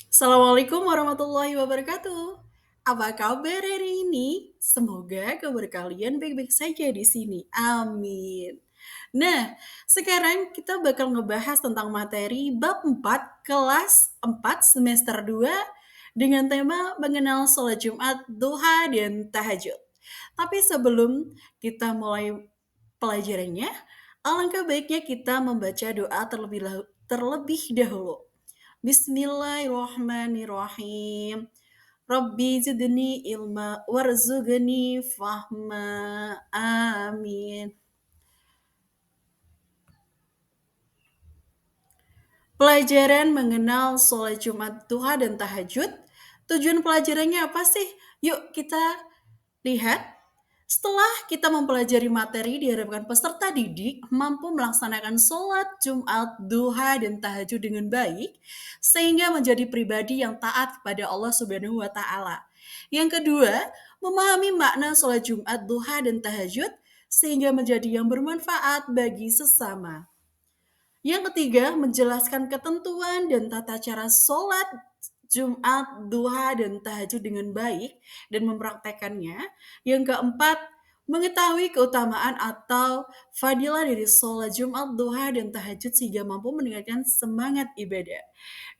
Assalamualaikum warahmatullahi wabarakatuh. Apa kabar hari ini? Semoga kabar kalian baik-baik saja di sini. Amin. Nah, sekarang kita bakal ngebahas tentang materi bab 4 kelas 4 semester 2 dengan tema mengenal sholat Jumat, duha, dan tahajud. Tapi sebelum kita mulai pelajarannya, alangkah baiknya kita membaca doa terlebih dahulu. Bismillahirrahmanirrahim. Rabbi zidni ilma warzuqni fahma. Amin. Pelajaran mengenal sholat Jumat, duha, dan tahajud. Tujuan pelajarannya apa sih? Yuk kita lihat. Setelah kita mempelajari materi, diharapkan peserta didik mampu melaksanakan sholat, Jumat, duha, dan tahajud dengan baik, sehingga menjadi pribadi yang taat kepada Allah Subhanahu wa Ta'ala. Yang kedua, memahami makna sholat Jumat, duha, dan tahajud, sehingga menjadi yang bermanfaat bagi sesama. Yang ketiga, menjelaskan ketentuan dan tata cara sholat Jumat, duha, dan tahajud dengan baik dan mempraktekannya. Yang keempat, mengetahui keutamaan atau fadilah dari sholat Jumat, duha, dan tahajud sehingga mampu meningkatkan semangat ibadah.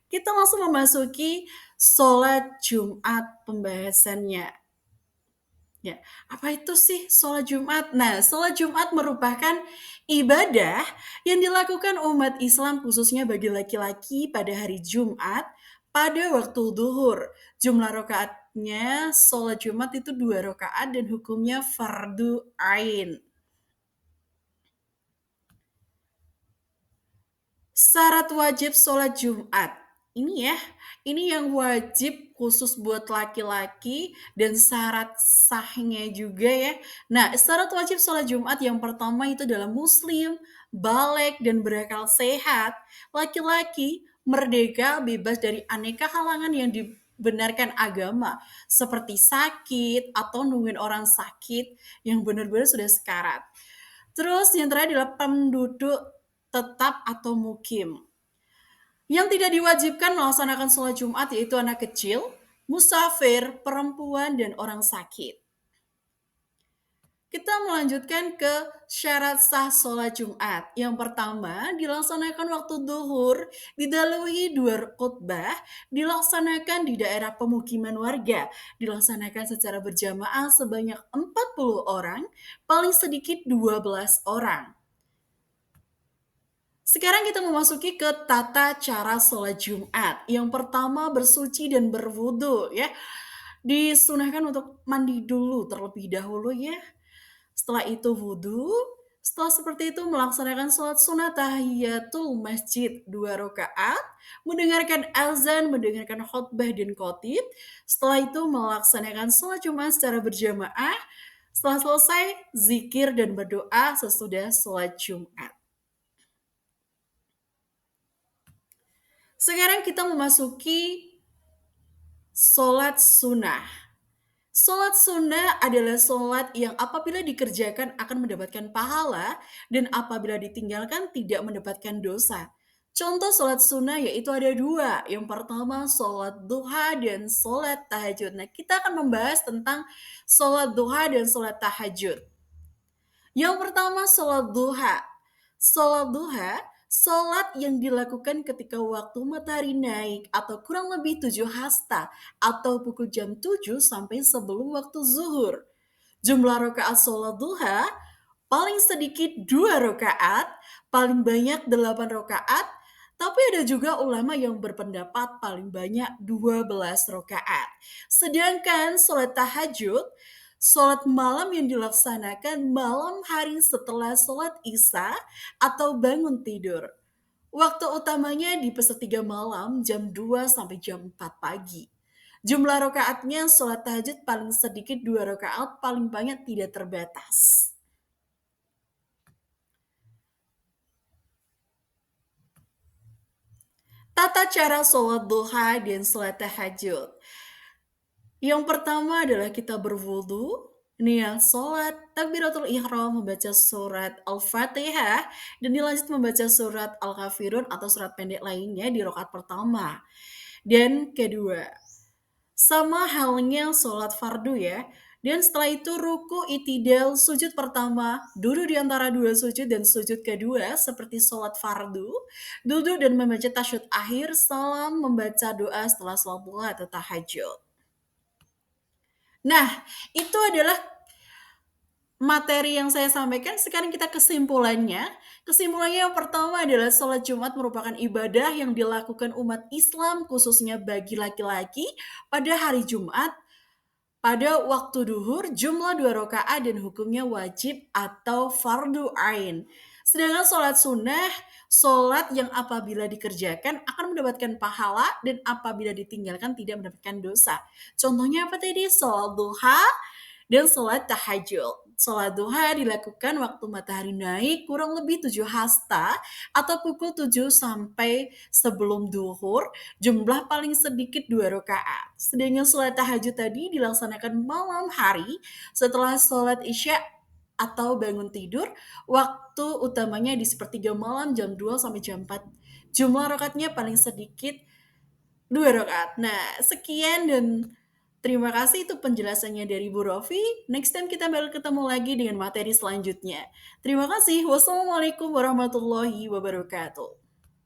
Kita langsung memasuki sholat Jumat pembahasannya. Ya, apa itu sih sholat Jumat? Nah, sholat Jumat merupakan ibadah yang dilakukan umat Islam khususnya bagi laki-laki pada hari Jumat pada waktu duhur. Jumlah rakaatnya sholat Jumat itu 2 rakaat dan hukumnya fardu ain. Syarat wajib sholat Jumat. Ini ya, ini yang wajib khusus buat laki-laki dan syarat sahnya juga ya. Nah, syarat wajib sholat Jumat yang pertama itu adalah muslim, balik, dan berakal sehat. Laki-laki merdeka bebas dari aneka halangan yang dibenarkan agama. Seperti sakit atau nungguin orang sakit yang benar-benar sudah sekarat. Terus yang terakhir adalah penduduk tetap atau mukim. Yang tidak diwajibkan melaksanakan sholat Jumat yaitu anak kecil, musafir, perempuan, dan orang sakit. Kita melanjutkan ke syarat sah sholat Jumat. Yang pertama, dilaksanakan waktu duhur, didahului 2 khutbah, dilaksanakan di daerah pemukiman warga, dilaksanakan secara berjamaah sebanyak 40 orang, paling sedikit 12 orang. Sekarang kita memasuki ke tata cara sholat Jumat. Yang pertama bersuci dan berwudu ya. Disunahkan untuk mandi dulu terlebih dahulu ya. Setelah itu wudu. Setelah seperti itu melaksanakan sholat sunat tahiyatul masjid 2 rakaat, mendengarkan azan, mendengarkan khutbah dan khotib. Setelah itu melaksanakan sholat Jumat secara berjamaah. Setelah selesai, zikir dan berdoa sesudah sholat Jumat. Sekarang kita memasuki sholat sunnah. Sholat sunnah adalah sholat yang apabila dikerjakan akan mendapatkan pahala dan apabila ditinggalkan tidak mendapatkan dosa. Contoh sholat sunnah yaitu ada dua. Yang pertama sholat duha dan sholat tahajud. Nah kita akan membahas tentang sholat duha dan sholat tahajud. Yang pertama sholat duha. Sholat duha, sholat yang dilakukan ketika waktu matahari naik atau kurang lebih 7 hasta atau pukul jam 7 sampai sebelum waktu zuhur. Jumlah rakaat sholat duha paling sedikit 2 rakaat, paling banyak 8 rakaat, tapi ada juga ulama yang berpendapat paling banyak 12 rakaat. Sedangkan sholat tahajud, sholat malam yang dilaksanakan malam hari setelah sholat isya atau bangun tidur. Waktu utamanya di sepertiga malam jam 2 sampai jam 4 pagi. Jumlah rakaatnya sholat tahajud paling sedikit 2 rakaat, paling banyak tidak terbatas. Tata cara sholat duha dan sholat tahajud. Yang pertama adalah kita berwudu, niat sholat, takbiratul ihram, membaca surat Al-Fatihah, dan dilanjut membaca surat Al-Kafirun atau surat pendek lainnya di rakaat pertama. dan kedua. Sama halnya sholat fardu ya. Dan setelah itu ruku, itidal, sujud pertama, duduk di antara dua sujud dan sujud kedua seperti sholat fardu, duduk dan membaca tasyahud akhir, salam, membaca doa setelah sholat duha atau tahajud. Nah, itu adalah materi yang saya sampaikan. Sekarang kita kesimpulannya. Kesimpulannya yang pertama adalah sholat Jumat merupakan ibadah yang dilakukan umat Islam khususnya bagi laki-laki pada hari Jumat pada waktu duhur, jumlah 2 rakaat dan hukumnya wajib atau fardu ain. Sedangkan sholat sunnah, sholat yang apabila dikerjakan akan mendapatkan pahala dan apabila ditinggalkan tidak mendapatkan dosa. Contohnya apa tadi? Sholat duha dan sholat tahajud. Sholat duha dilakukan waktu matahari naik kurang lebih 7 hasta atau pukul 7 sampai sebelum duhur, jumlah paling sedikit 2 rakaat. Sedangkan sholat tahajud tadi dilaksanakan malam hari setelah sholat isya atau bangun tidur, waktu utamanya di sepertiga malam jam 2 sampai jam 4. Jumlah rakaatnya paling sedikit 2 rakaat. Nah, sekian dan terima kasih itu penjelasannya dari Bu Rofi. Next time kita bakal ketemu lagi dengan materi selanjutnya. Terima kasih. Wassalamualaikum warahmatullahi wabarakatuh.